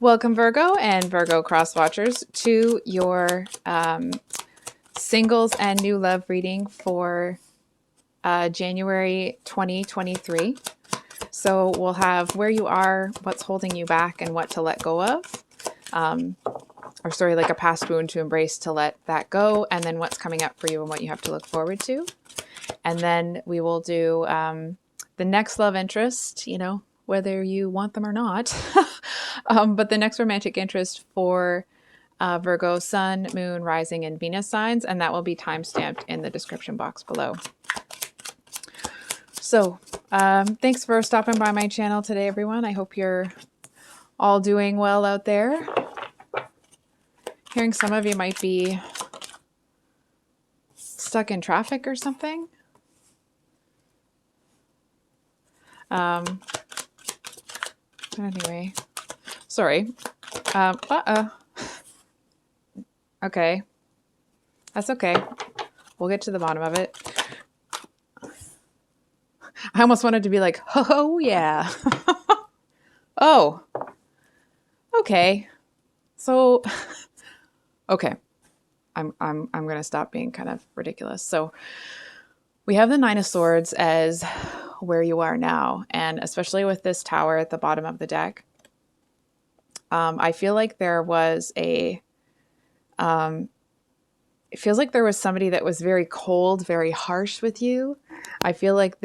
Welcome, Virgo and Virgo cross watchers, to your singles and new love reading for January 2023. So we'll have where you are, what's holding you back, and what to let go of. Or sorry, like a past wound to embrace, to let that go, and then what's coming up for you and what you have to look forward to. And then we will do the next love interest, you know, whether you want them or not. But the next romantic interest for Virgo Sun, Moon, Rising, and Venus signs, and that will be time-stamped in the description box below. So thanks for stopping by my channel today, everyone. I hope you're all doing well out there. Hearing some of you might be stuck in traffic or something. Anyway, sorry. Okay. That's okay. We'll get to the bottom of it. I almost wanted to be like, oh yeah. Oh. Okay. So okay. I'm going to stop being kind of ridiculous. So we have the Nine of Swords as where you are now, and especially with this tower at the bottom of the deck. I feel like there was it feels like there was somebody that was very cold, very harsh with you. I feel like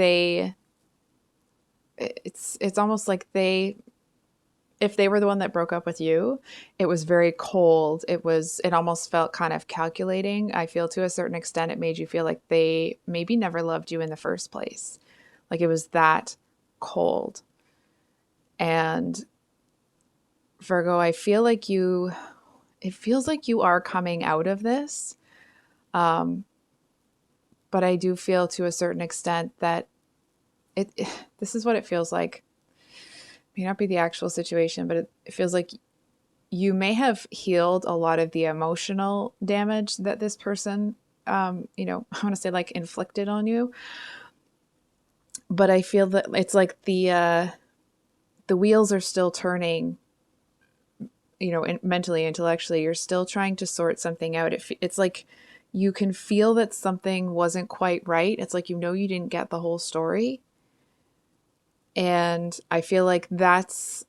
it's almost like if they were the one that broke up with you, it was very cold. It almost felt kind of calculating. I feel to a certain extent, it made you feel like they maybe never loved you in the first place. Like it was that cold. And Virgo, I feel like it feels like you are coming out of this. But I do feel to a certain extent that this is what it feels like. May not be the actual situation, but it feels like you may have healed a lot of the emotional damage that this person, you know, I want to say like inflicted on you. But I feel that it's like the wheels are still turning, you know, mentally, intellectually. You're still trying to sort something out. It's like you can feel that something wasn't quite right. It's like, you know, you didn't get the whole story. And I feel like it's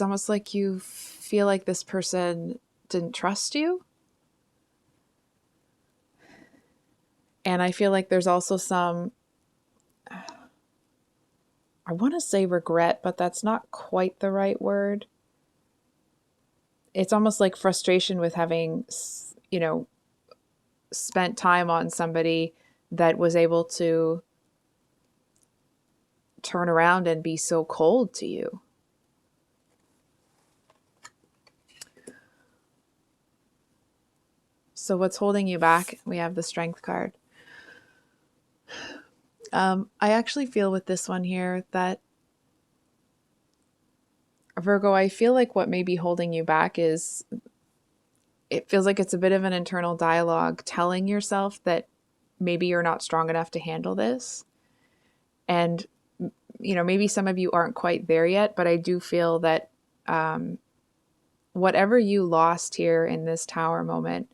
almost like you feel like this person didn't trust you. And I feel like there's also some, I want to say regret, but that's not quite the right word. It's almost like frustration with having, you know, spent time on somebody that was able to turn around and be so cold to you. So what's holding you back? We have the Strength card. I actually feel with this one here that, Virgo, I feel like what may be holding you back is, it feels like it's a bit of an internal dialogue telling yourself that maybe you're not strong enough to handle this. And, you know, maybe some of you aren't quite there yet, but I do feel that whatever you lost here in this tower moment,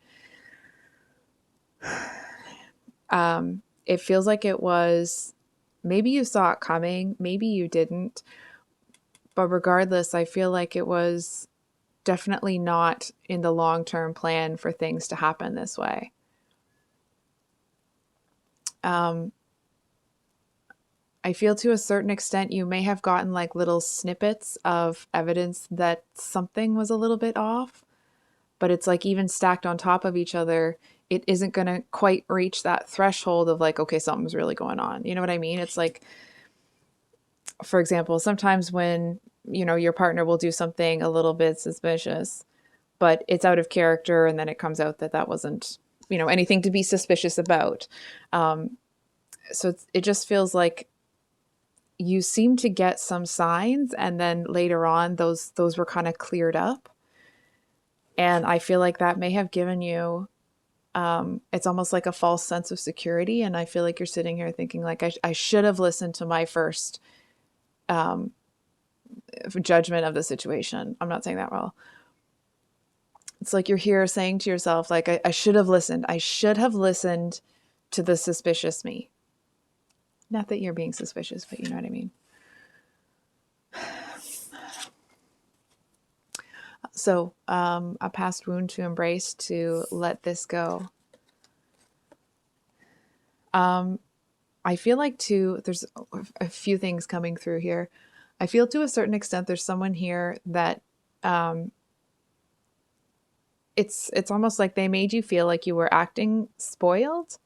it feels like it was, maybe you saw it coming, maybe you didn't, but regardless, I feel like it was definitely not in the long-term plan for things to happen this way. I feel to a certain extent you may have gotten like little snippets of evidence that something was a little bit off, but it's like even stacked on top of each other, it isn't going to quite reach that threshold of like, okay, something's really going on. You know what I mean? It's like, for example, sometimes when, you know, your partner will do something a little bit suspicious, but it's out of character, and then it comes out that that wasn't, you know, anything to be suspicious about. So it just feels like you seem to get some signs, and then later on those were kind of cleared up. And I feel like that may have given you, it's almost like a false sense of security. And I feel like you're sitting here thinking like, I should have listened to my first judgment of the situation. I'm not saying that well. It's like you're here saying to yourself, like, I should have listened. I should have listened to the suspicious me. Not that you're being suspicious, but you know what I mean. So, a past wound to embrace, to let this go. I feel like there's a few things coming through here. I feel to a certain extent there's someone here that it's almost like they made you feel like you were acting spoiled.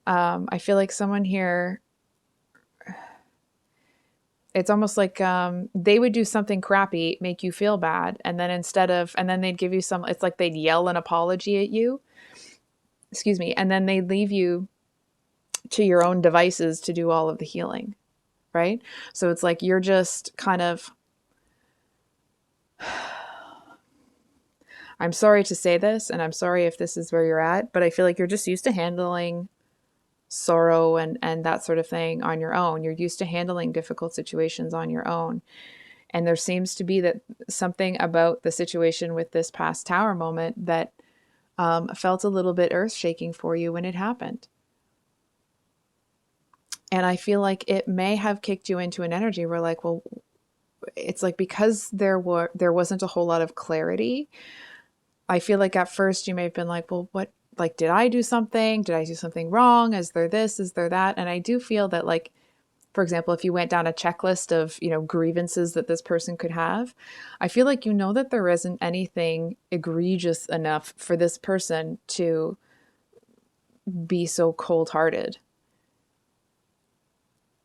I feel like someone here, it's almost like they would do something crappy, make you feel bad, and then and then they'd give you it's like they'd yell an apology at you. Excuse me. And then they'd leave you to your own devices to do all of the healing, right? So it's like you're just kind of, I'm sorry to say this, and I'm sorry if this is where you're at, but I feel like you're just used to handling sorrow and that sort of thing on your own. You're used to handling difficult situations on your own. And there seems to be that something about the situation with this past tower moment that felt a little bit earth-shaking for you when it happened. And I feel like it may have kicked you into an energy where, like, well, it's like because there wasn't a whole lot of clarity. I feel like at first you may have been like, well, what, like, did I do something? Did I do something wrong? Is there this? Is there that? And I do feel that, like, for example, if you went down a checklist of, grievances that this person could have, I feel like that there isn't anything egregious enough for this person to be so cold-hearted.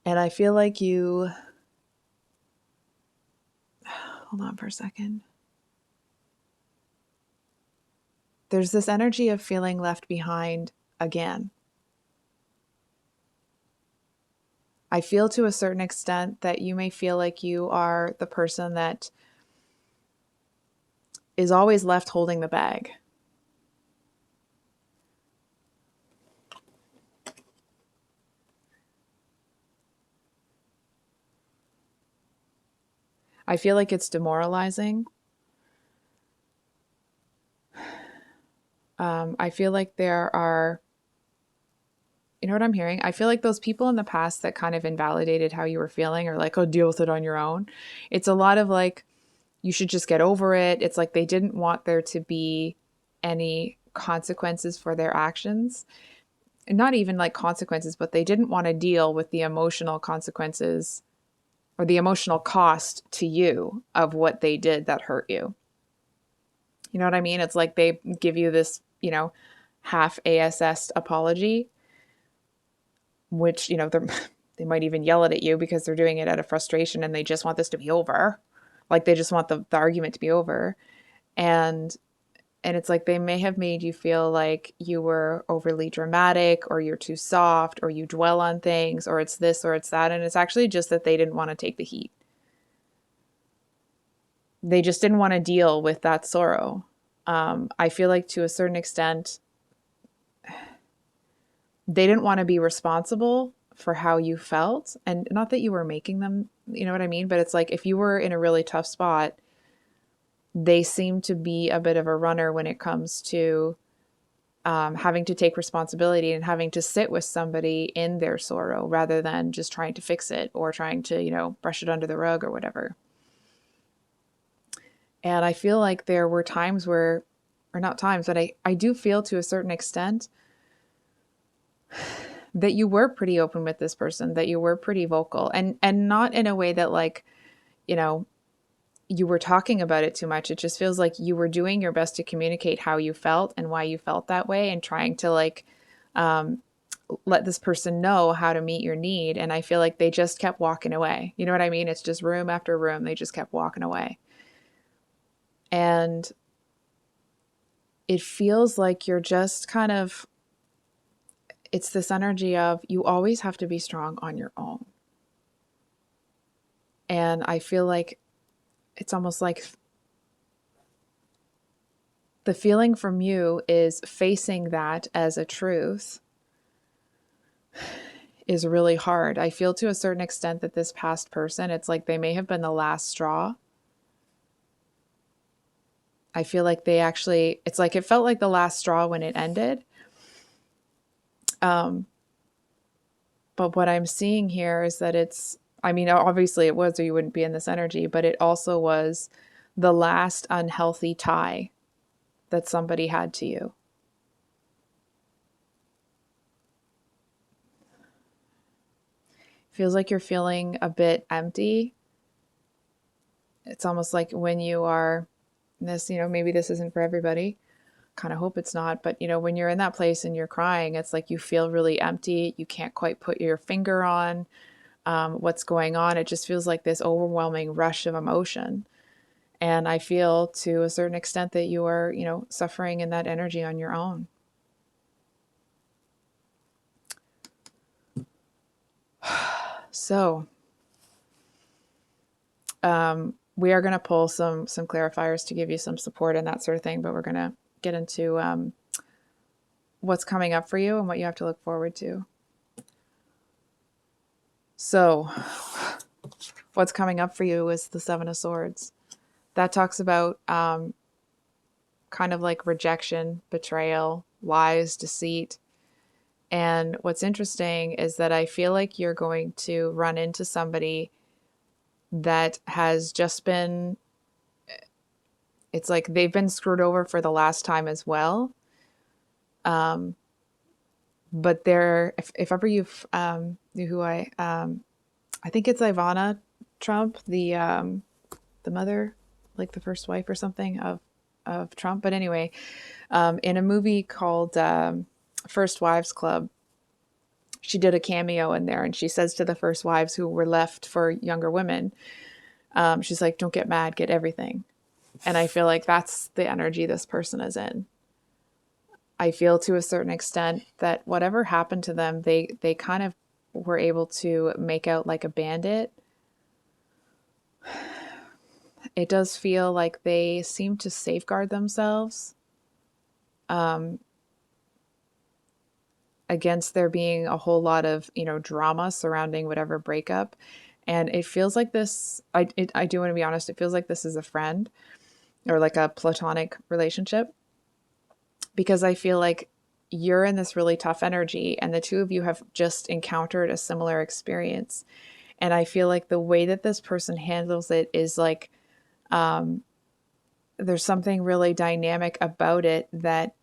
And I feel like hold on for a second. There's this energy of feeling left behind again. I feel to a certain extent that you may feel like you are the person that is always left holding the bag. I feel like it's demoralizing. I feel like there are, you know what I'm hearing? I feel like those people in the past that kind of invalidated how you were feeling, or like, oh, deal with it on your own. It's a lot of like, you should just get over it. It's like they didn't want there to be any consequences for their actions. And not even like consequences, but they didn't want to deal with the emotional consequences or the emotional cost to you of what they did that hurt you. You know what I mean? It's like they give you this, half ASS apology, which, they might even yell it at you because they're doing it out of frustration and they just want this to be over. Like they just want the argument to be over. And it's like they may have made you feel like you were overly dramatic, or you're too soft, or you dwell on things, or it's this or it's that. And it's actually just that they didn't want to take the heat. They just didn't want to deal with that sorrow. I feel like to a certain extent, they didn't want to be responsible for how you felt. And not that you were making them, you know what I mean? But it's like if you were in a really tough spot, they seem to be a bit of a runner when it comes to having to take responsibility and having to sit with somebody in their sorrow rather than just trying to fix it or trying to, brush it under the rug or whatever. And I feel like there were times where, or not times, but I do feel to a certain extent that you were pretty open with this person, that you were pretty vocal, and not in a way that like, you were talking about it too much. It just feels like you were doing your best to communicate how you felt and why you felt that way, and trying to like let this person know how to meet your need. And I feel like they just kept walking away. You know what I mean? It's just room after room. They just kept walking away. And it feels like you're just kind of, it's this energy of you always have to be strong on your own. And I feel like it's almost like the feeling from you is facing that as a truth is really hard. I feel to a certain extent that this past person, it's like they may have been the last straw. I feel like they actually, it's like it felt like the last straw when it ended. But what I'm seeing here is that it's, I mean, obviously it was, or you wouldn't be in this energy, but it also was the last unhealthy tie that somebody had to you. Feels like you're feeling a bit empty. It's almost like when you are this, maybe this isn't for everybody. Kind of hope it's not, but when you're in that place and you're crying, it's like you feel really empty. You can't quite put your finger on what's going on. It just feels like this overwhelming rush of emotion. And I feel to a certain extent that you are, suffering in that energy on your own. So, we are going to pull some clarifiers to give you some support and that sort of thing, but we're going to get into what's coming up for you and what you have to look forward to. So, what's coming up for you is the Seven of Swords. That talks about kind of like rejection, betrayal, lies, deceit. And what's interesting is that I feel like you're going to run into somebody that has just been, it's like they've been screwed over for the last time as well. But they're, if ever you've, who I think it's Ivana Trump, the mother, like the first wife or something of Trump. But anyway, in a movie called First Wives Club, she did a cameo in there, and she says to the first wives who were left for younger women, she's like, don't get mad, get everything. And I feel like that's the energy this person is in. I feel to a certain extent that whatever happened to them, they kind of were able to make out like a bandit. It does feel like they seem to safeguard themselves against there being a whole lot of, drama surrounding whatever breakup. And it feels like this, I do want to be honest, it feels like this is a friend or like a platonic relationship, because I feel like you're in this really tough energy and the two of you have just encountered a similar experience. And I feel like the way that this person handles it is like, there's something really dynamic about it that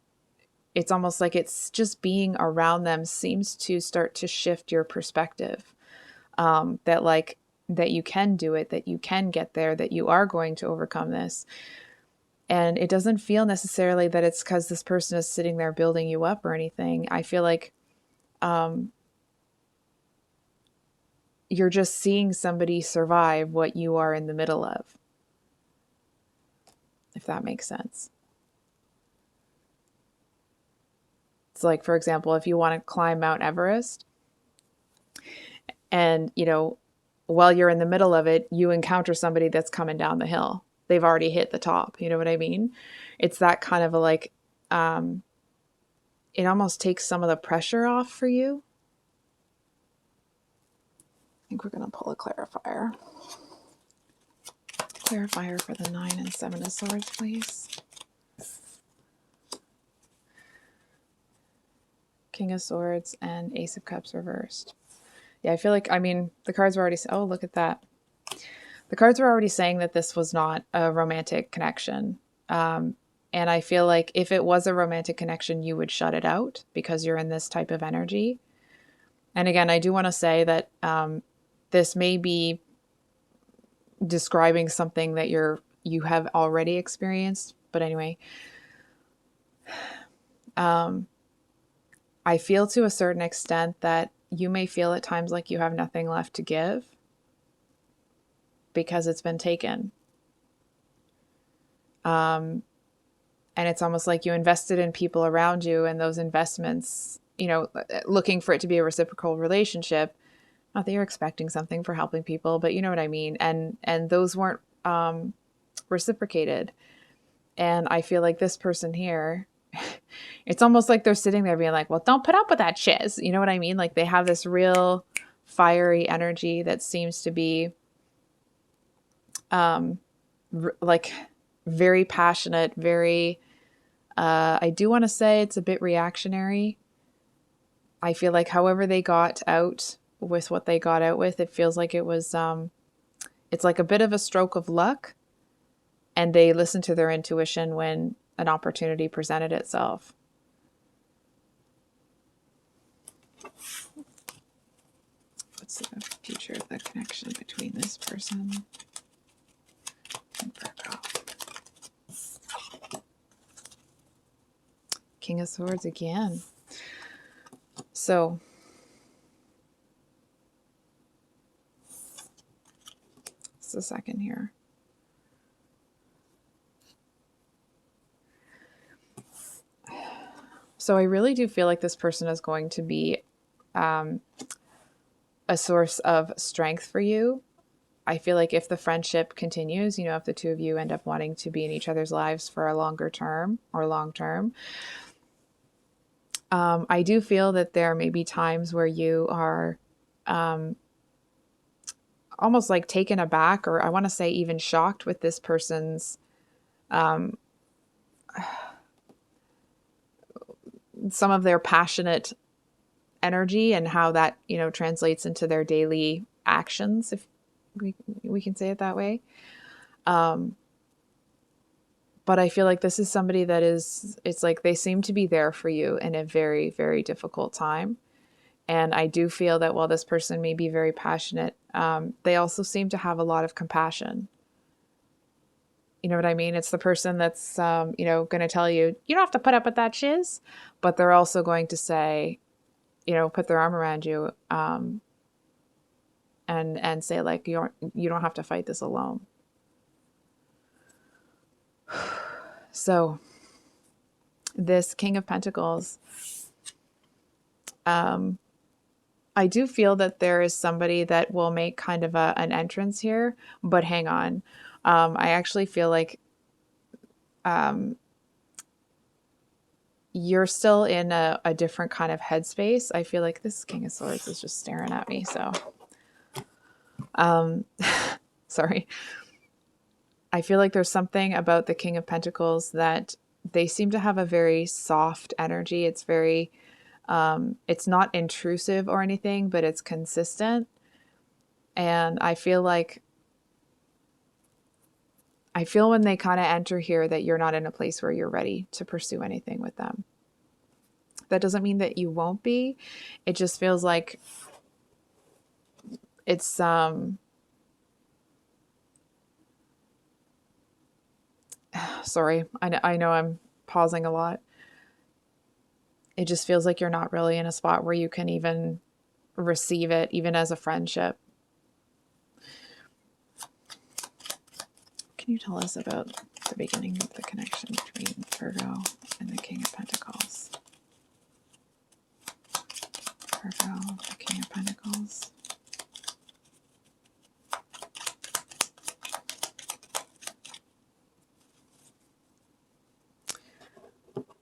it's almost like it's just being around them seems to start to shift your perspective. That you can do it, that you can get there, that you are going to overcome this. And it doesn't feel necessarily that it's because this person is sitting there building you up or anything. I feel like you're just seeing somebody survive what you are in the middle of, if that makes sense. It's like, for example, if you want to climb Mount Everest and, while you're in the middle of it, you encounter somebody that's coming down the hill. They've already hit the top. You know what I mean? It's that kind of a like, it almost takes some of the pressure off for you. I think we're going to pull a clarifier. Clarifier for the 9 and 7 of Swords, please. King of Swords and Ace of Cups reversed. Yeah, I feel like, the cards were already, oh, look at that. The cards were already saying that this was not a romantic connection. And I feel like if it was a romantic connection, you would shut it out because you're in this type of energy. And again, I do want to say that this may be describing something that you have already experienced. But anyway, I feel to a certain extent that you may feel at times like you have nothing left to give because it's been taken. And it's almost like you invested in people around you, and those investments, looking for it to be a reciprocal relationship. Not that you're expecting something for helping people, but you know what I mean. And those weren't reciprocated. And I feel like this person here it's almost like they're sitting there being like, well, don't put up with that shiz. You know what I mean? Like they have this real fiery energy that seems to be like very passionate, very, I do want to say it's a bit reactionary. I feel like however they got out with what they got out with, it feels like it was, it's like a bit of a stroke of luck, and they listened to their intuition when an opportunity presented itself. What's the future of the connection between this person and Virgo? King of Swords again. So just a second here. So I really do feel like this person is going to be a source of strength for you. I feel like if the friendship continues, you know, if the two of you end up wanting to be in each other's lives for a longer term or long term, I do feel that there may be times where you are almost like taken aback, or I want to say even shocked with this person's some of their passionate energy and how that, you know, translates into their daily actions, if we can say it that way. But I feel like this is somebody that is, it's like they seem to be there for you in a very, very difficult time. And I do feel that while this person may be very passionate, they also seem to have a lot of compassion. You know what I mean? It's the person that's, you know, going to tell you, you don't have to put up with that shiz, but they're also going to say, you know, put their arm around you, and say like, you don't have to fight this alone. So this King of Pentacles, I do feel that there is somebody that will make kind of an entrance here, but hang on. I actually feel like you're still in a different kind of headspace. I feel like this King of Swords is just staring at me. So, sorry. I feel like there's something about the King of Pentacles that they seem to have a very soft energy. It's very, it's not intrusive or anything, but it's consistent. And I feel like, when they kind of enter here that you're not in a place where you're ready to pursue anything with them. That doesn't mean that you won't be. It just feels like it's, sorry, I know I'm pausing a lot. It just feels like you're not really in a spot where you can even receive it, even as a friendship. Can you tell us about the beginning of the connection between Virgo and the King of Pentacles? Virgo, the King of Pentacles.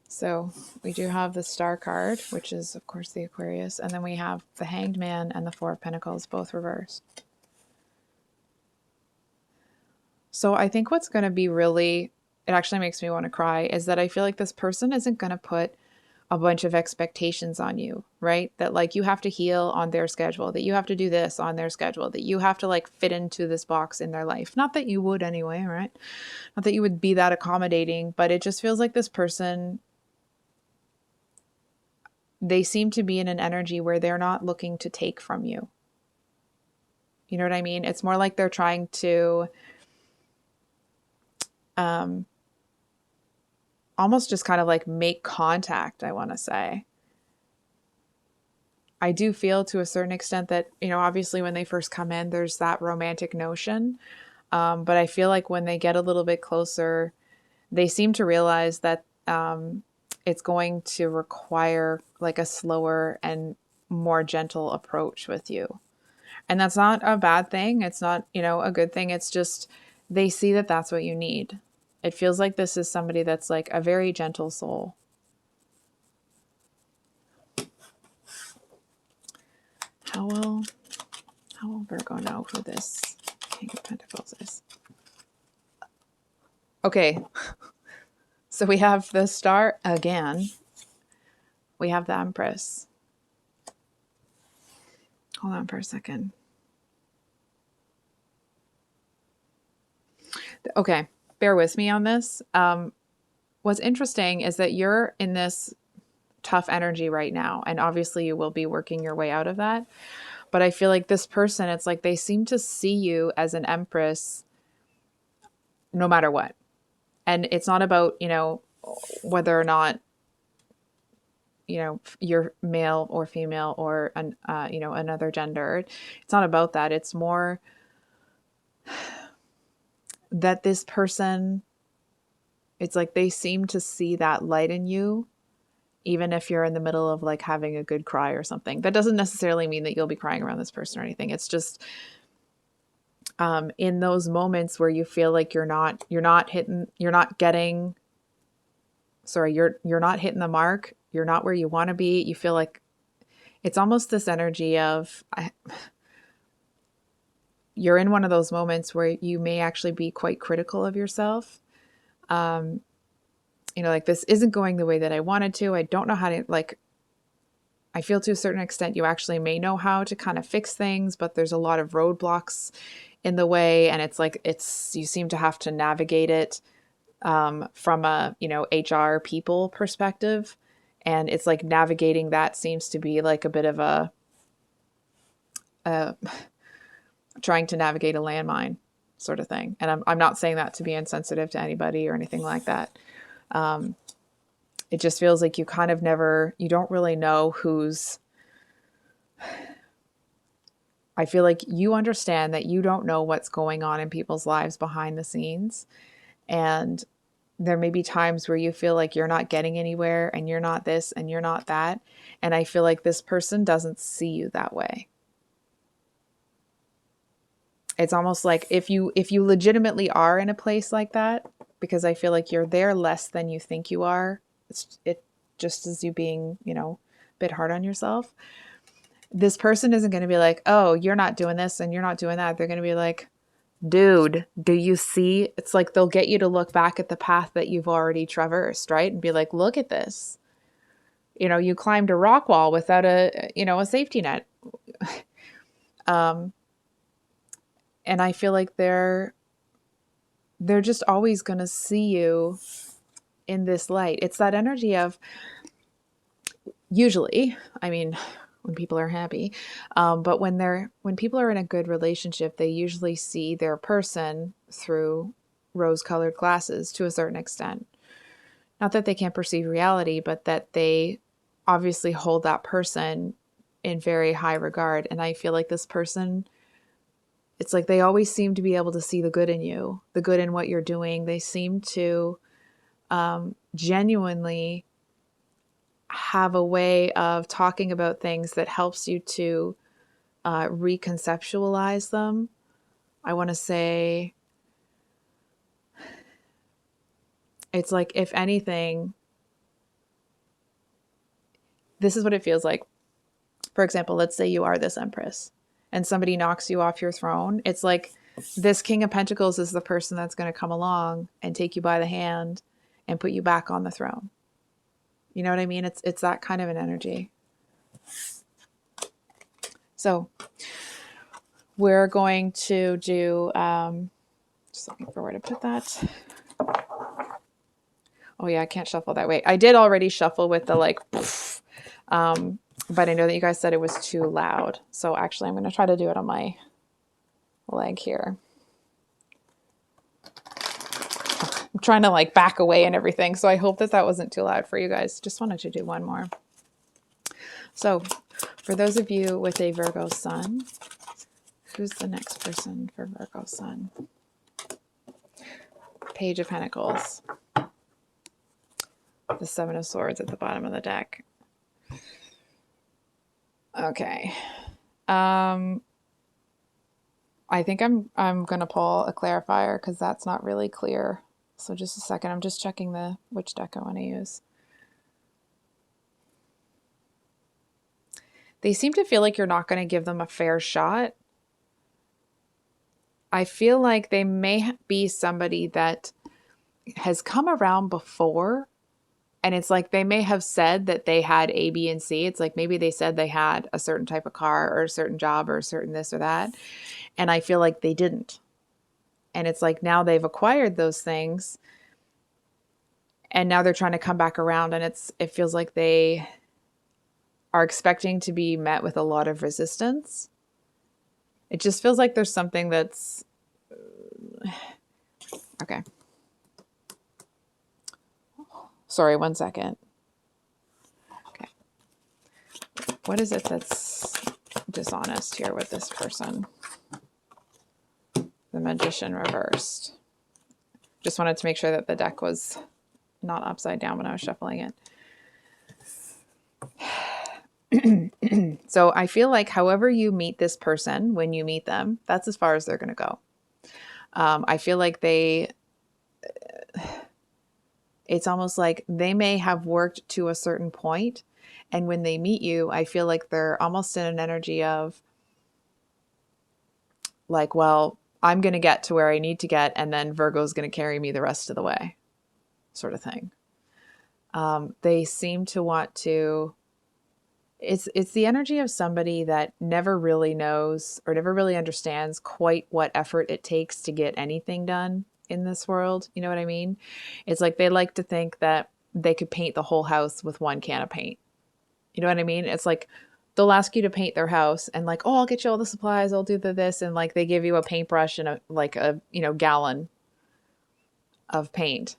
So we do have the Star card, which is, of course, the Aquarius. And then we have the Hanged Man and the Four of Pentacles, both reversed. So I think what's going to be really, it actually makes me want to cry, is that I feel like this person isn't going to put a bunch of expectations on you, right? That like you have to heal on their schedule, that you have to do this on their schedule, that you have to like fit into this box in their life. Not that you would anyway, right? Not that you would be that accommodating, but it just feels like this person, they seem to be in an energy where they're not looking to take from you. You know what I mean? It's more like they're trying to almost just kind of like make contact, I want to say. I do feel to a certain extent that, you know, obviously when they first come in, there's that romantic notion. But I feel like when they get a little bit closer, they seem to realize that it's going to require like a slower and more gentle approach with you. And that's not a bad thing. It's not, you know, a good thing. It's just, they see that that's what you need. It feels like this is somebody that's like a very gentle soul. How will Virgo know who this King of Pentacles is? Okay, so we have the Star again. We have the Empress. Hold on for a second. Okay, bear with me on this. What's interesting is that you're in this tough energy right now, and obviously you will be working your way out of that. But I feel like this person, it's like they seem to see you as an Empress no matter what. And it's not about, you know, whether or not, you know, you're male or female or, you know, another gender. It's not about that. It's more that this person, it's like they seem to see that light in you, even if you're in the middle of like having a good cry or something. That doesn't necessarily mean that you'll be crying around this person or anything. It's just in those moments where you feel like you're not hitting the mark. You're not where you want to be. You feel like it's almost this energy of you're in one of those moments where you may actually be quite critical of yourself. You know, like, this isn't going the way that I wanted to. I don't know how to, like, I feel to a certain extent you actually may know how to kind of fix things, but there's a lot of roadblocks in the way. And it's like, you seem to have to navigate it from a, you know, HR people perspective. And it's like navigating that seems to be like a bit of a trying to navigate a landmine sort of thing. And I'm not saying that to be insensitive to anybody or anything like that. It just feels like you kind of you don't really know I feel like you understand that you don't know what's going on in people's lives behind the scenes. And there may be times where you feel like you're not getting anywhere and you're not this and you're not that. And I feel like this person doesn't see you that way. It's almost like if you legitimately are in a place like that, because I feel like you're there less than you think you are. It just as you being, you know, a bit hard on yourself. This person isn't going to be like, oh, you're not doing this and you're not doing that. They're going to be like, dude, do you see? It's like they'll get you to look back at the path that you've already traversed, right? And be like, look at this. You know, you climbed a rock wall without a safety net. And I feel like they're just always going to see you in this light. It's that energy of, usually, I mean, when people are happy, but when people are in a good relationship, they usually see their person through rose-colored glasses to a certain extent. Not that they can't perceive reality, but that they obviously hold that person in very high regard. And I feel like this person, it's like they always seem to be able to see the good in you, the good in what you're doing. They seem to genuinely have a way of talking about things that helps you to reconceptualize them. I want to say it's like, if anything, this is what it feels like. For example, let's say you are this Empress and somebody knocks you off your throne. It's like this King of Pentacles is the person that's going to come along and take you by the hand and put you back on the throne. You know what I mean? It's that kind of an energy. So we're going to do, just looking for where to put that. Oh yeah, I can't shuffle that way. I did already shuffle with the like, but I know that you guys said it was too loud. So actually I'm going to try to do it on my leg here. I'm trying to like back away and everything. So I hope that that wasn't too loud for you guys. Just wanted to do one more. So for those of you with a Virgo Sun, who's the next person for Virgo Sun? Page of Pentacles. The Seven of Swords at the bottom of the deck. Okay. I think I'm going to pull a clarifier because that's not really clear. So just a second. I'm just checking which deck I want to use. They seem to feel like you're not going to give them a fair shot. I feel like they may be somebody that has come around before. And it's like they may have said that they had A, B, and C. It's like maybe they said they had a certain type of car or a certain job or a certain this or that. And I feel like they didn't. And it's like now they've acquired those things. And now they're trying to come back around. And it feels like they are expecting to be met with a lot of resistance. It just feels like there's something that's okay. Sorry, 1 second. Okay. What is it that's dishonest here with this person? The Magician reversed. Just wanted to make sure that the deck was not upside down when I was shuffling it. So I feel like however you meet this person, when you meet them, that's as far as they're going to go. I feel like it's almost like they may have worked to a certain point, and when they meet you, I feel like they're almost in an energy of like, well, I'm going to get to where I need to get, and then Virgo's going to carry me the rest of the way, sort of thing. They seem to want to, it's the energy of somebody that never really knows or never really understands quite what effort it takes to get anything done in this world. You know what I mean? It's like they like to think that they could paint the whole house with one can of paint. You know what I mean? It's like they'll ask you to paint their house and like, oh, I'll get you all the supplies. I'll do this. And like they give you a paintbrush and a gallon of paint.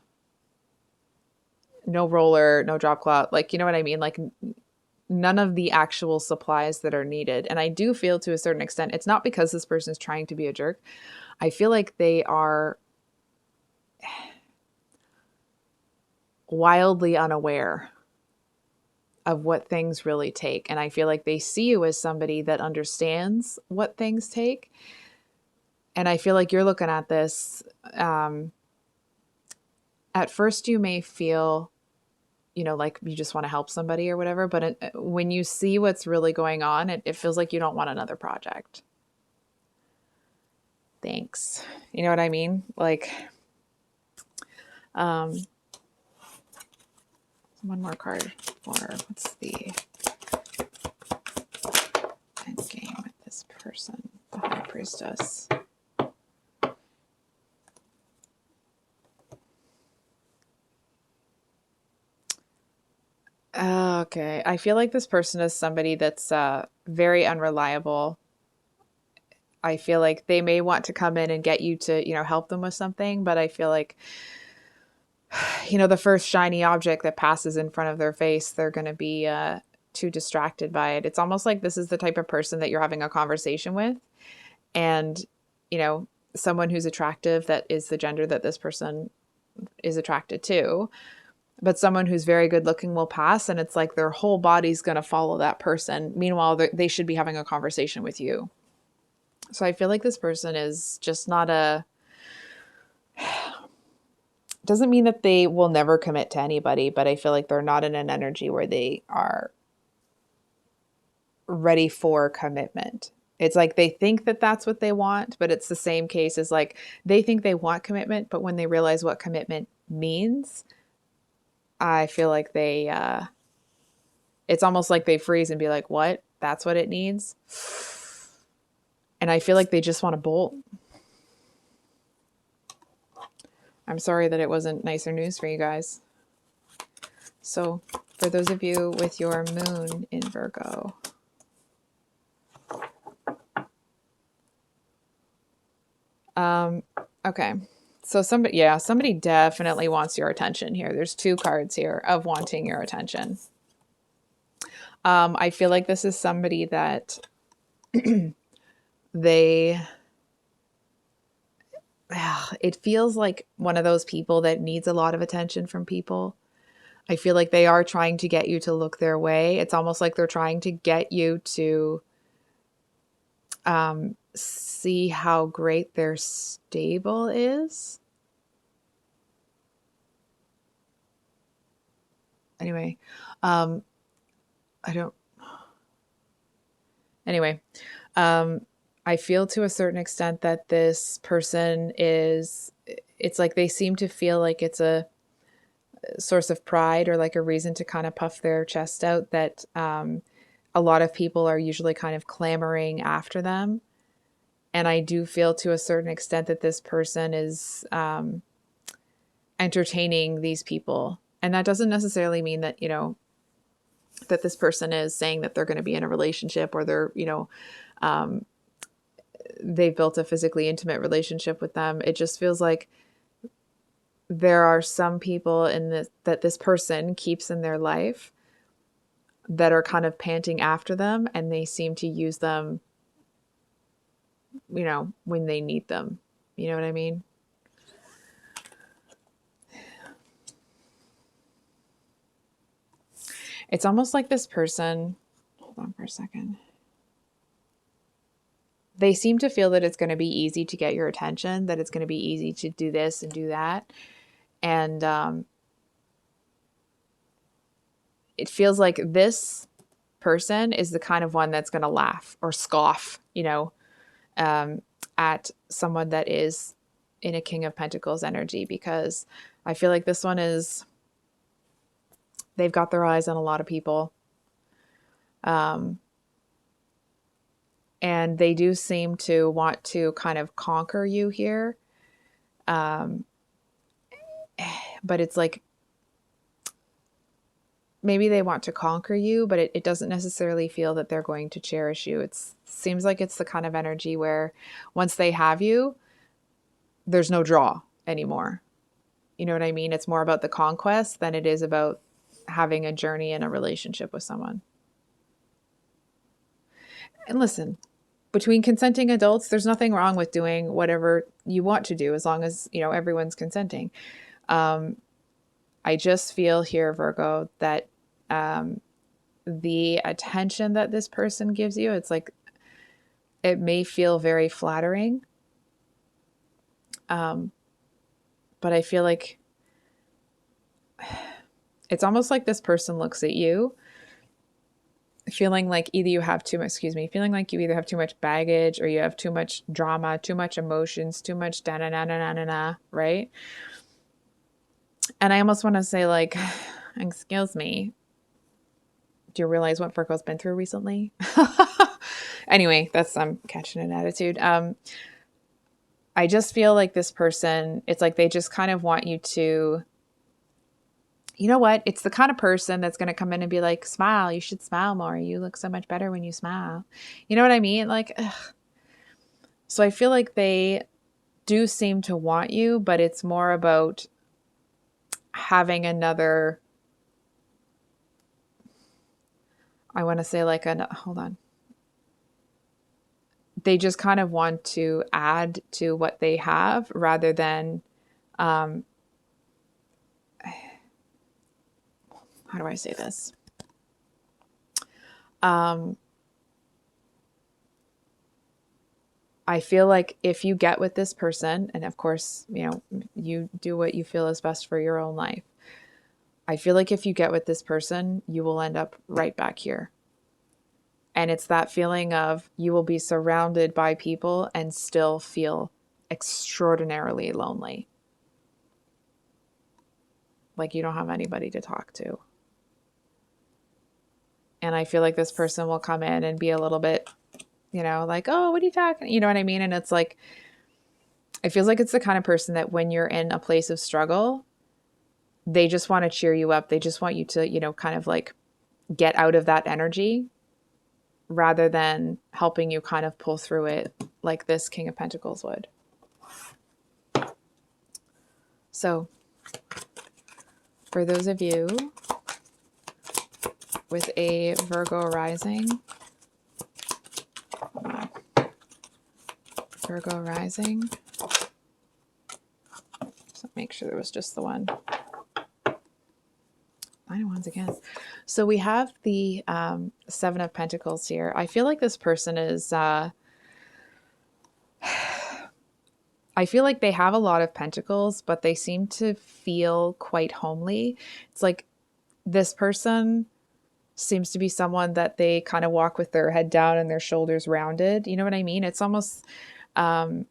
No roller, no drop cloth. Like, you know what I mean? Like none of the actual supplies that are needed. And I do feel to a certain extent, it's not because this person is trying to be a jerk. I feel like they are wildly unaware of what things really take. And I feel like they see you as somebody that understands what things take. And I feel like you're looking at this. At first, you may feel, like you just want to help somebody or whatever. But when you see what's really going on, it feels like you don't want another project. Thanks. You know what I mean? Like, one more card for what's the end game with this person, the High Priestess. Okay, I feel like this person is somebody that's very unreliable. I feel like they may want to come in and get you to, help them with something, but I feel like, the first shiny object that passes in front of their face, they're going to be too distracted by it. It's almost like this is the type of person that you're having a conversation with, and, someone who's attractive that is the gender that this person is attracted to. But someone who's very good looking will pass, and it's like their whole body's going to follow that person. Meanwhile, they should be having a conversation with you. So I feel like this person is just not doesn't mean that they will never commit to anybody, but I feel like they're not in an energy where they are ready for commitment. It's like they think that that's what they want, but it's the same case as like they think they want commitment, but when they realize what commitment means, I feel like it's almost like they freeze and be like, what? That's what it needs? And I feel like they just want to bolt. I'm sorry that it wasn't nicer news for you guys. So for those of you with your moon in Virgo, okay. So somebody definitely wants your attention here. There's 2 cards here of wanting your attention. I feel like this is somebody that it feels like one of those people that needs a lot of attention from people. I feel like they are trying to get you to look their way. It's almost like they're trying to get you to see how great their stable is. Anyway, Anyway, I feel to a certain extent that this person is, it's like they seem to feel like it's a source of pride or like a reason to kind of puff their chest out, that a lot of people are usually kind of clamoring after them. And I do feel to a certain extent that this person is entertaining these people. And that doesn't necessarily mean that, you know, that this person is saying that they're going to be in a relationship, or they're, you know, they've built a physically intimate relationship with them. It just feels like there are some people in this, that this person keeps in their life, that are kind of panting after them, and they seem to use them, you know, when they need them. You know what I mean? It's almost like this person, hold on for a second. They seem to feel that it's going to be easy to get your attention, that it's going to be easy to do this and do that. And it feels like this person is the kind of one that's going to laugh or scoff, you know, at someone that is in a King of Pentacles energy, because I feel like this one is, they've got their eyes on a lot of people. And they do seem to want to kind of conquer you here. But it's like, maybe they want to conquer you, but it doesn't necessarily feel that they're going to cherish you. It seems like it's the kind of energy where once they have you, there's no draw anymore. You know what I mean? It's more about the conquest than it is about having a journey in a relationship with someone. And listen, between consenting adults, there's nothing wrong with doing whatever you want to do, as long as, you know, everyone's consenting. I just feel here, Virgo, that the attention that this person gives you, it's like, it may feel very flattering. But I feel like it's almost like this person looks at you feeling like either you have too much, feeling like you either have too much baggage, or you have too much drama, too much emotions, too much da-na-na-na-na-na, right? And I almost want to say, like, excuse me, do you realize what Virgo's been through recently? Anyway, I'm catching an attitude. I just feel like this person, it's like they just kind of want you to, you know what? It's the kind of person that's going to come in and be like, smile, you should smile more. You look so much better when you smile. You know what I mean? Like, ugh. So I feel like they do seem to want you, but it's more about having another, I want to say like hold on. They just kind of want to add to what they have rather than, how do I say this? I feel like if you get with this person, and of course, you know, you do what you feel is best for your own life. I feel like if you get with this person, you will end up right back here. And it's that feeling of you will be surrounded by people and still feel extraordinarily lonely. Like you don't have anybody to talk to. And I feel like this person will come in and be a little bit, you know, like, oh, what are you talking? You know what I mean? And it's like, it feels like it's the kind of person that when you're in a place of struggle, they just want to cheer you up. They just want you to, you know, kind of like get out of that energy rather than helping you kind of pull through it like this King of Pentacles would. So for those of you with a Virgo rising, Virgo rising, so make sure there was just the one. 9 of Wands again. So we have the 7 of Pentacles here. I feel like this person is, I feel like they have a lot of pentacles, but they seem to feel quite homely. It's like this person seems to be someone that they kind of walk with their head down and their shoulders rounded. You know what I mean? It's almost, um,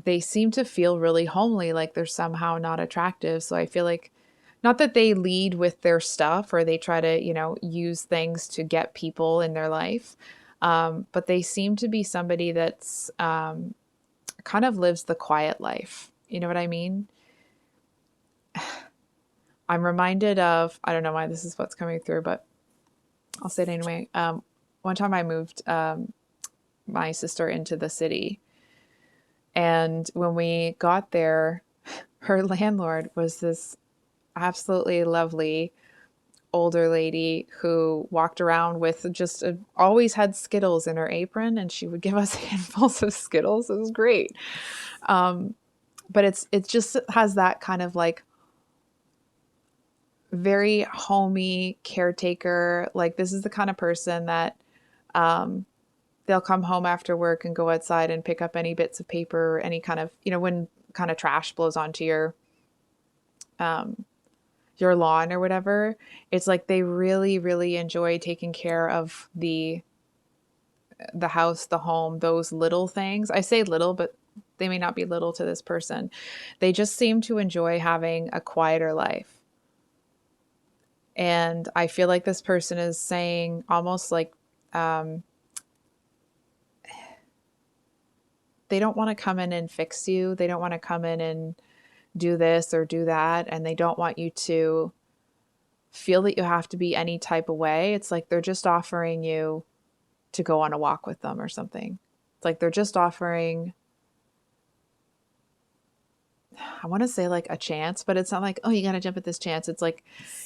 they seem to feel really homely, like they're somehow not attractive. So I feel like, not that they lead with their stuff or they try to, use things to get people in their life, but they seem to be somebody that's kind of lives the quiet life. You know what I mean? I'm reminded of, I don't know why this is what's coming through, but I'll say it anyway. One time I moved my sister into the city. And when we got there, her landlord was this absolutely lovely older lady who walked around with just always had Skittles in her apron, and she would give us handfuls of Skittles. It was great. But it just has that kind of like very homey caretaker. Like, this is the kind of person that they'll come home after work and go outside and pick up any bits of paper, any kind of, when kind of trash blows onto your lawn or whatever. It's like they really, really enjoy taking care of the house, the home, those little things. I say little, but they may not be little to this person. They just seem to enjoy having a quieter life. And I feel like this person is saying almost like, they don't want to come in and fix you. They don't want to come in and do this or do that. And they don't want you to feel that you have to be any type of way. It's like they're just offering you to go on a walk with them or something. It's like they're just offering, I want to say like a chance, but it's not like, oh, you got to jump at this chance. It's like,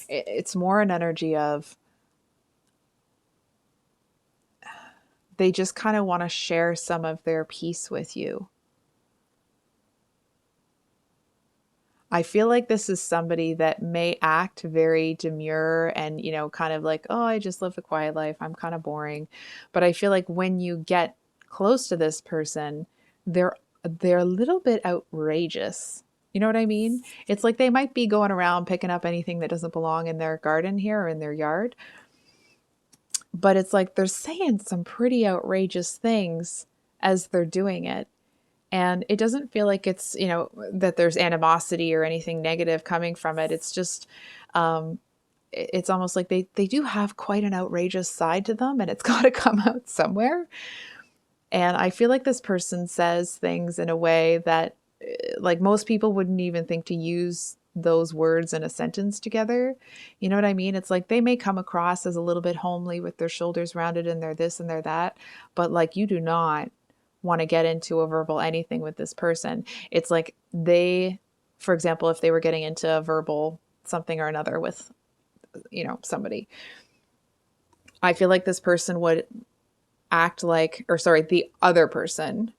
it's more an energy of, they just kind of want to share some of their peace with you. I feel like this is somebody that may act very demure and, kind of like, oh, I just live a quiet life. I'm kind of boring. But I feel like when you get close to this person, they're a little bit outrageous. You know what I mean? It's like they might be going around picking up anything that doesn't belong in their garden here or in their yard. But it's like they're saying some pretty outrageous things as they're doing it. And it doesn't feel like it's, that there's animosity or anything negative coming from it. It's just, it's almost like they do have quite an outrageous side to them, and it's got to come out somewhere. And I feel like this person says things in a way that, like, most people wouldn't even think to use those words in a sentence together. You know what I mean? It's like they may come across as a little bit homely with their shoulders rounded and they're this and they're that, but like, you do not want to get into a verbal anything with this person. It's like they, for example, if they were getting into a verbal something or another with, somebody, I feel like this person would act like, or sorry, the other person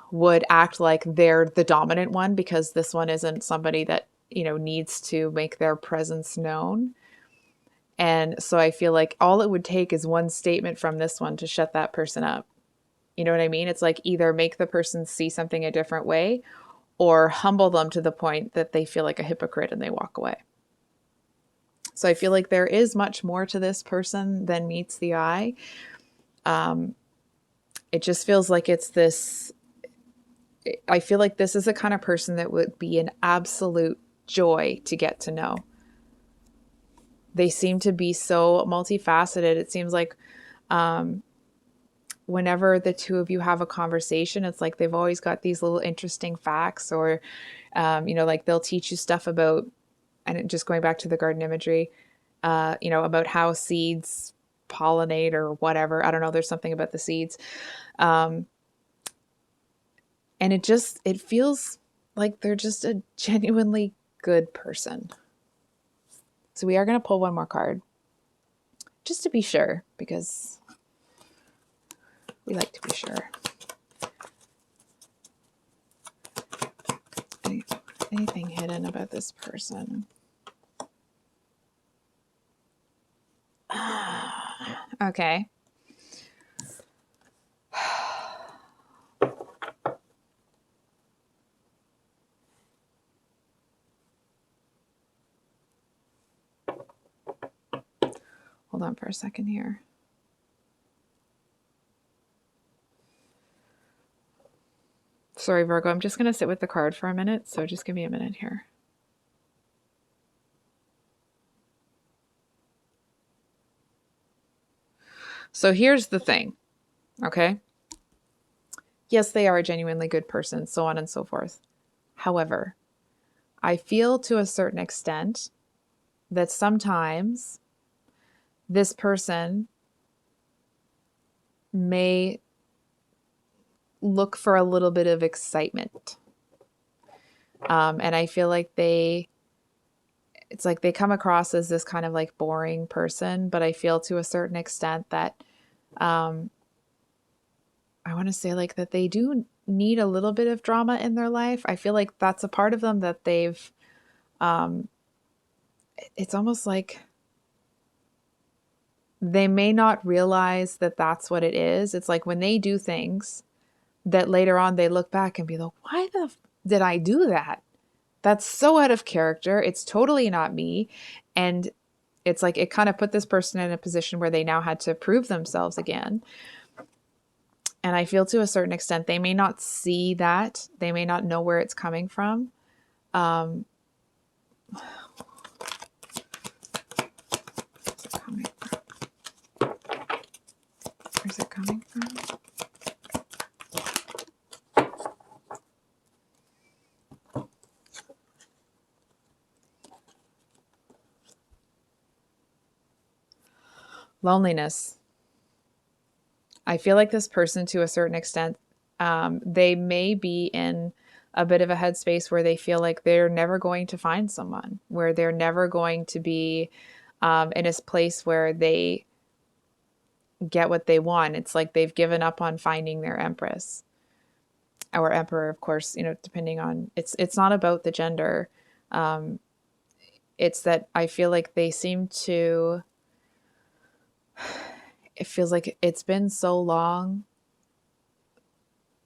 would act like they're the dominant one, because this one isn't somebody that, needs to make their presence known. And so I feel like all it would take is one statement from this one to shut that person up. You know what I mean? It's like either make the person see something a different way or humble them to the point that they feel like a hypocrite and they walk away. So I feel like there is much more to this person than meets the eye. It just feels like it's this, I feel like this is the kind of person that would be an absolute joy to get to know. They seem to be so multifaceted. It seems like, whenever the two of you have a conversation, it's like they've always got these little interesting facts, or, like they'll teach you stuff about, and just going back to the garden imagery, about how seeds pollinate or whatever. I don't know. There's something about the seeds. And it feels like they're just a genuinely good person. So we are going to pull one more card just to be sure, because we like to be sure. Anything hidden about this person? Okay. Hold on for a second here. Sorry, Virgo, I'm just going to sit with the card for a minute, so just give me a minute here. So here's the thing, okay? Yes, they are a genuinely good person, so on and so forth. However, I feel to a certain extent that sometimes this person may look for a little bit of excitement. And I feel like it's like they come across as this kind of like boring person, but I feel to a certain extent that I want to say like that they do need a little bit of drama in their life. I feel like that's a part of them that they've, it's almost like they may not realize that that's what it is. It's like when they do things that later on they look back and be like, why did I do that? That's so out of character. It's totally not me. And it's like it kind of put this person in a position where they now had to prove themselves again. And I feel to a certain extent, they may not see that. They may not know where it's coming from. Where's it coming from? Where's it coming from? Loneliness. I feel like this person, to a certain extent, they may be in a bit of a headspace where they feel like they're never going to find someone, where they're never going to be in a place where they get what they want. It's like they've given up on finding their empress or emperor, of course, you know, depending on, it's not about the gender. It's that I feel like they seem to, it feels like it's been so long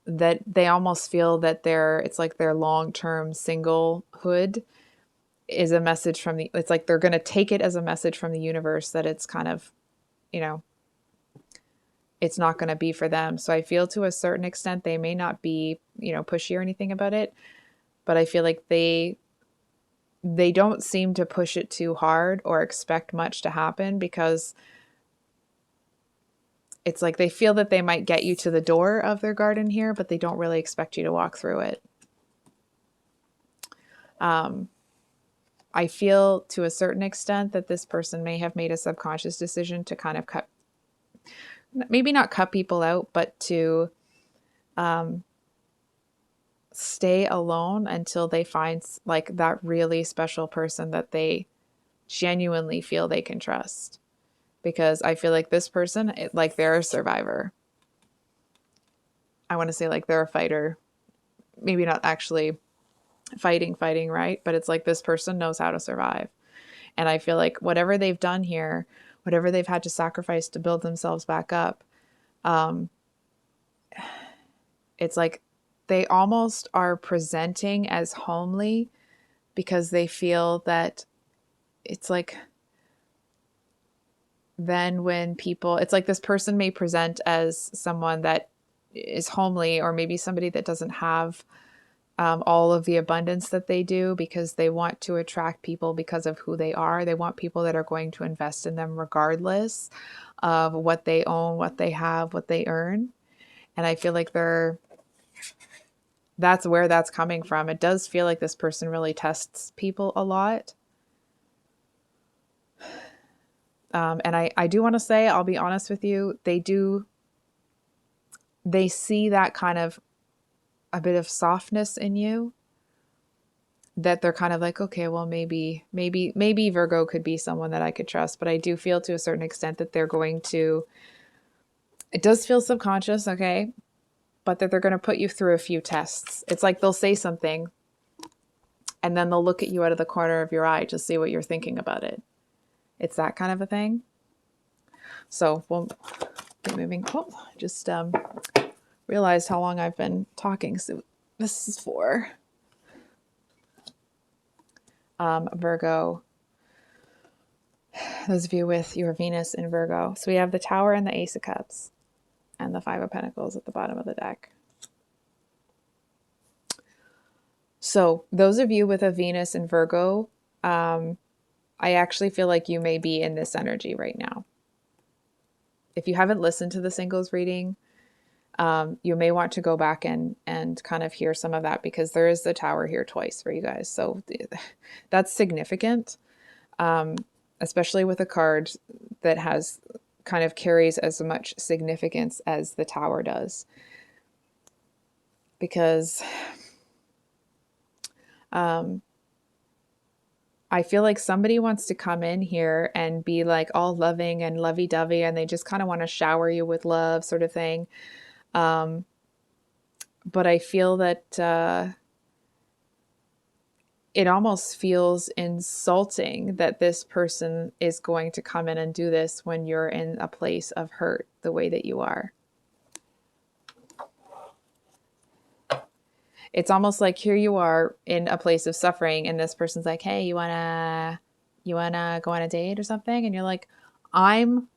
that they almost feel that it's like their long-term singlehood is a message from it's like they're going to take it as a message from the universe that it's kind of, you know, it's not going to be for them. So I feel to a certain extent, they may not be, you know, pushy or anything about it, but I feel like they don't seem to push it too hard or expect much to happen, because it's like they feel that they might get you to the door of their garden here, but they don't really expect you to walk through it. I feel to a certain extent that this person may have made a subconscious decision to kind of maybe not cut people out, but to stay alone until they find like that really special person that they genuinely feel they can trust. Because I feel like this person, like they're a survivor. I want to say like they're a fighter. Maybe not actually fighting, right? But it's like this person knows how to survive. And I feel like whatever they've done here, whatever they've had to sacrifice to build themselves back up, it's like they almost are presenting as homely because they feel that it's like then when people, it's like this person may present as someone that is homely, or maybe somebody that doesn't have all of the abundance that they do, because they want to attract people because of who they are. They want people that are going to invest in them regardless of what they own, what they have, what they earn. And I feel like that's where that's coming from. It does feel like this person really tests people a lot. And I do want to say, I'll be honest with you, they see that kind of a bit of softness in you, that they're kind of like, okay, well, maybe Virgo could be someone that I could trust. But I do feel to a certain extent that they're going to, it does feel subconscious, okay, but that they're going to put you through a few tests. It's like they'll say something and then they'll look at you out of the corner of your eye to see what you're thinking about it. It's that kind of a thing. So we'll get moving. Oh, just realized how long I've been talking. So this is for Virgo those of you with your Venus in Virgo. So we have the Tower and the Ace of Cups and the Five of Pentacles at the bottom of the deck. So those of you with a Venus in Virgo, I actually feel like you may be in this energy right now. If you haven't listened to the singles reading, you may want to go back and kind of hear some of that, because there is the Tower here twice for you guys. So that's significant, especially with a card that has kind of carries as much significance as the Tower does. Because I feel like somebody wants to come in here and be like all loving and lovey-dovey, and they just kind of want to shower you with love, sort of thing. But I feel that it almost feels insulting that this person is going to come in and do this when you're in a place of hurt the way that you are. It's almost like here you are in a place of suffering, and this person's like, hey, you wanna go on a date or something? And you're like, I'm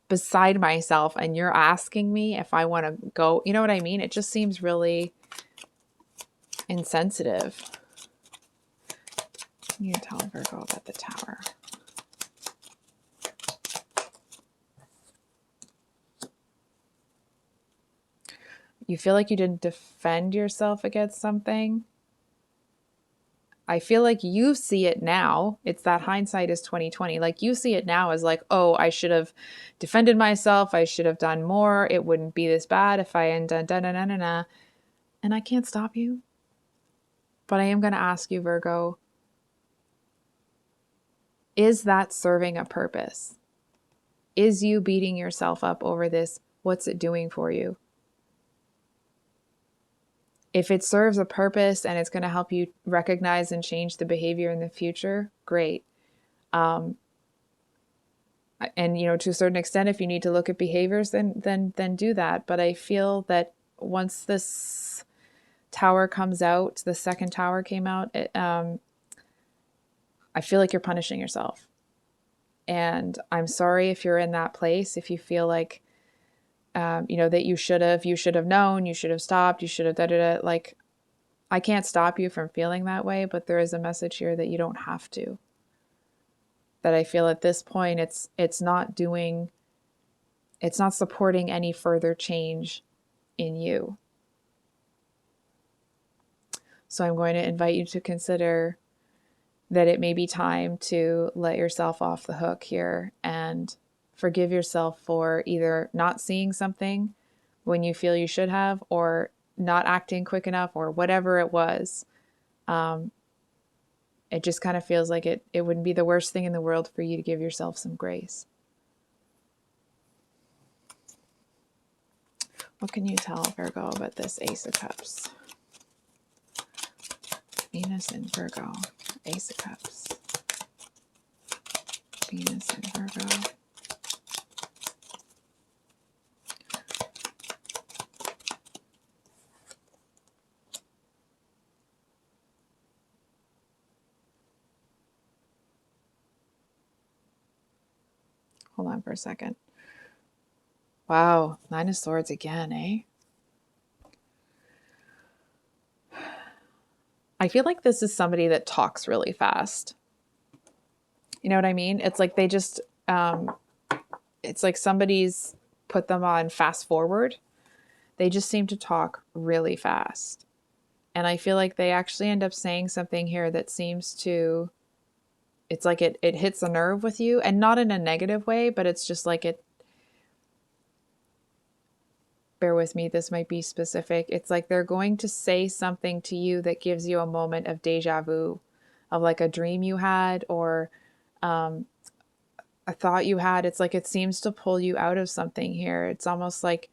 beside myself and you're asking me if I want to go. You know what I mean? It just seems really insensitive. You tell Virgo about the Tower. You feel like you didn't defend yourself against something. I feel like you see it now. It's that hindsight is 2020. Like you see it now as like, oh, I should have defended myself. I should have done more. It wouldn't be this bad if I had done da-na-na-na-na. And I can't stop you. But I am going to ask you, Virgo, is that serving a purpose? Is you beating yourself up over this? What's it doing for you? If it serves a purpose and it's going to help you recognize and change the behavior in the future, great. And you know, to a certain extent, if you need to look at behaviors, then do that. But I feel that once this Tower comes out, the second Tower came out, I feel like you're punishing yourself. And I'm sorry if you're in that place, if you feel like, you know, that you should have known, you should have stopped, you should have da-da-da. Like, I can't stop you from feeling that way, but there is a message here that you don't have to. That I feel at this point, it's not supporting any further change in you. So I'm going to invite you to consider that it may be time to let yourself off the hook here and forgive yourself for either not seeing something when you feel you should have, or not acting quick enough, or whatever it was. It just kind of feels like it wouldn't be the worst thing in the world for you to give yourself some grace. What can you tell Virgo about this Ace of Cups? Venus in Virgo, Ace of Cups. Venus in Virgo. Hold on for a second. Wow, Nine of Swords again, eh? I feel like this is somebody that talks really fast. You know what I mean? It's like they just, it's like somebody's put them on fast forward. They just seem to talk really fast. And I feel like they actually end up saying something here that seems to, it's like it hits a nerve with you, and not in a negative way, but it's just like it, bear with me, this might be specific. It's like they're going to say something to you that gives you a moment of deja vu, of like a dream you had, or a thought you had. It's like it seems to pull you out of something here. It's almost like,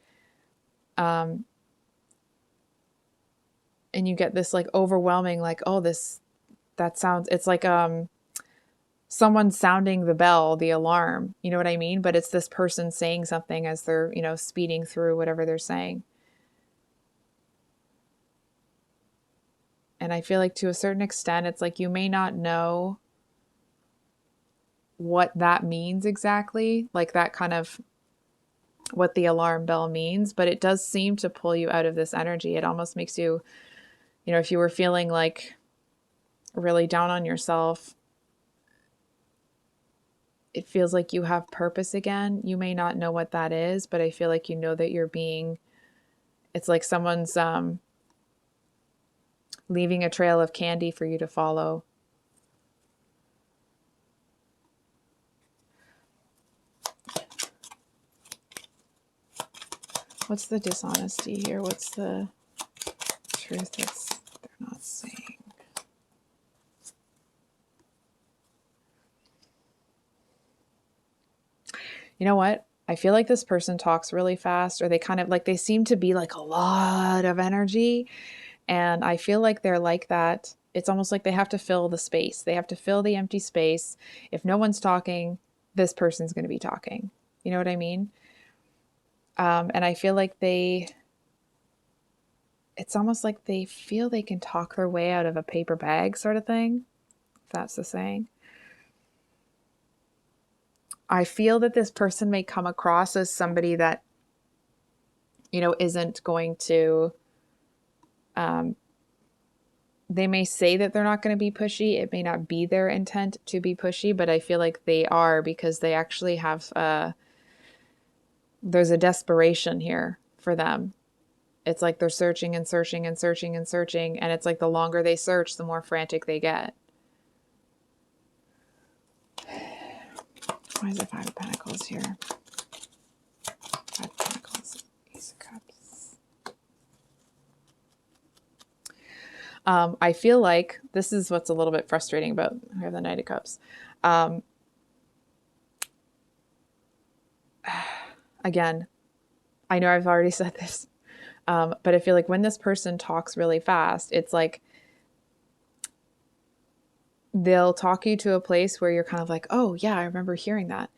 and you get this like overwhelming, like, oh, that sounds, it's like someone sounding the bell, the alarm, you know what I mean? But it's this person saying something as they're, you know, speeding through whatever they're saying. And I feel like to a certain extent, it's like you may not know what that means exactly, like that kind of what the alarm bell means, but it does seem to pull you out of this energy. It almost makes you, you know, if you were feeling like really down on yourself, it feels like you have purpose again. You may not know what that is, but I feel like you know that you're being, it's like someone's leaving a trail of candy for you to follow. What's the dishonesty here? What's the truth that's they're not saying? You know what? I feel like this person talks really fast, or they kind of like, they seem to be like a lot of energy. And I feel like they're like that. It's almost like they have to fill the space. They have to fill the empty space. If no one's talking, this person's going to be talking. You know what I mean? And I feel like it's almost like they feel they can talk their way out of a paper bag sort of thing, if that's the saying. I feel that this person may come across as somebody that, you know, isn't going to, they may say that they're not going to be pushy. It may not be their intent to be pushy, but I feel like they are, because they actually have, there's a desperation here for them. It's like they're searching and searching and searching and searching. And it's like the longer they search, the more frantic they get. Why is it Five of Pentacles here? Five of Pentacles, Ace of Cups. I feel like this is what's a little bit frustrating about, we have the Knight of Cups. Again, I know I've already said this, but I feel like when this person talks really fast, it's like they'll talk you to a place where you're kind of like, oh yeah, I remember hearing that.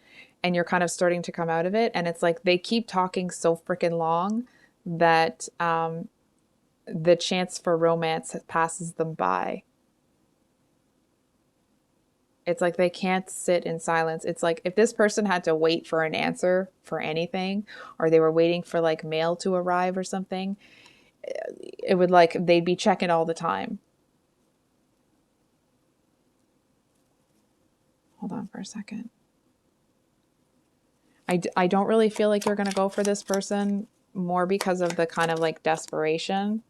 And you're kind of starting to come out of it. And it's like they keep talking so freaking long that the chance for romance passes them by. It's like they can't sit in silence. It's like if this person had to wait for an answer for anything, or they were waiting for like mail to arrive or something, it would like, they'd be checking all the time. Hold on for a second. I don't really feel like you're going to go for this person, more because of the kind of like desperation.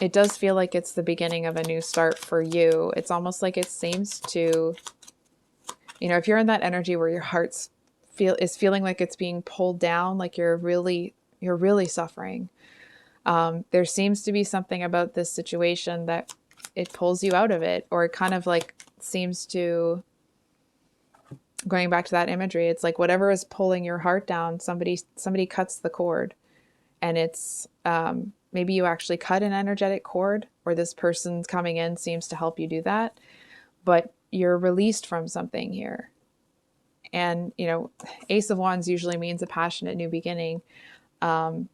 It does feel like it's the beginning of a new start for you. It's almost like it seems to, you know, if you're in that energy where your heart's is feeling like it's being pulled down, like you're really suffering. There seems to be something about this situation that it pulls you out of it, or it kind of like seems to, going back to that imagery, it's like whatever is pulling your heart down, somebody cuts the cord. And it's maybe you actually cut an energetic cord, or this person's coming in seems to help you do that, but you're released from something here. And, you know, Ace of Wands usually means a passionate new beginning. But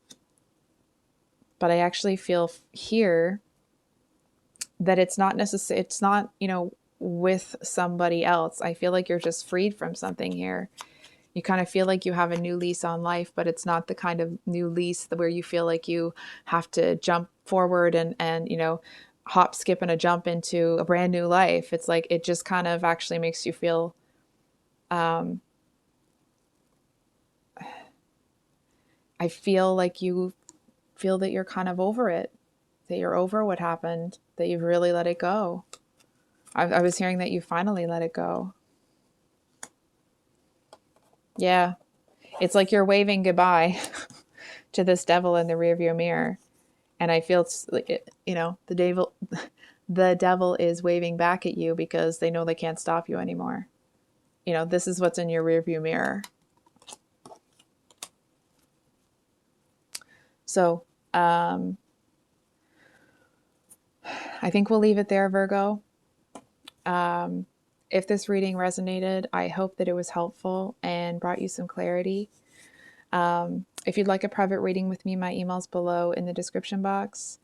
I actually feel here that it's not necessary. It's not, you know, with somebody else. I feel like you're just freed from something here. You kind of feel like you have a new lease on life, but it's not the kind of new lease where you feel like you have to jump forward and, you know, hop, skip, and a jump into a brand new life. It's like, it just kind of actually makes you feel, I feel like you feel that you're kind of over it, that you're over what happened, that you've really let it go. I was hearing that you finally let it go. Yeah. It's like you're waving goodbye to this devil in the rearview mirror. And I feel, you know, the devil is waving back at you because they know they can't stop you anymore. You know, this is what's in your rearview mirror. So, I think we'll leave it there, Virgo. If this reading resonated, I hope that it was helpful and brought you some clarity. If you'd like a private reading with me, my email's below in the description box.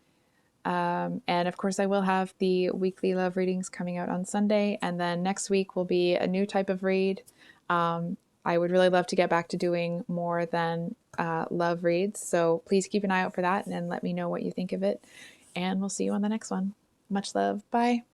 And of course, I will have the weekly love readings coming out on Sunday. And then next week will be a new type of read. I would really love to get back to doing more than love reads. So please keep an eye out for that and let me know what you think of it. And we'll see you on the next one. Much love. Bye.